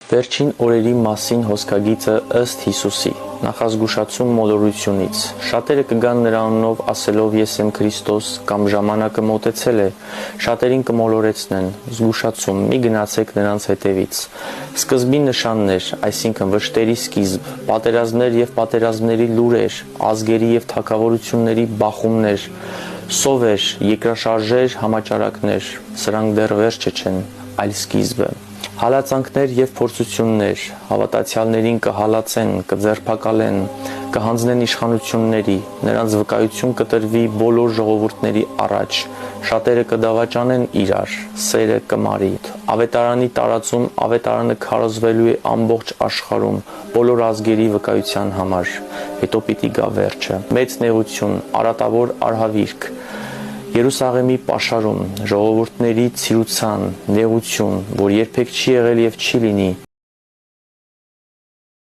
Վերջին օրերի մասին հոսքագիծը ըստ Հիսուսի նախազգուշացում մոլորությունից շատերը կգան նրա անունով ասելով ես եմ Քրիստոս կամ ժամանակը մոտեցել է շատերին կմոլորեցնեն զգուշացում մի գնացեք նրանց հետևից սկզբի նշաններ այսինքն վշտերի սկիզբ պատերազմներ եւ պատերազմների լուրեր ազգերի եւ թագավորությունների բախումներ սովեր երկրաշարժեր համաճարակներ սրանք դեռ վերջը չեն այլ սկիզբը Հալածանքներ եւ փորձություններ հավատացյալներին կհալածեն, կձերբակալեն, կհանձնեն իշխանությունների, նրանց վկայություն կտրվի բոլոր ժողովուրդների առաջ, շատերը կդավաճանեն իրար, սերը կմարի։ Ավետարանի տարածում ավետարանը քարոզվելու է ամբողջ աշխարհում, բոլոր ազգերի վկայության համար։ Հետո պիտի գա վերջը։ Մեծ նեղություն, արատավոր արհավիրք Երուսաղեմի պաշարում, ժողովուրդների ցիրուցան, նեղություն, որ երբեք չի եղել եւ չի լինի,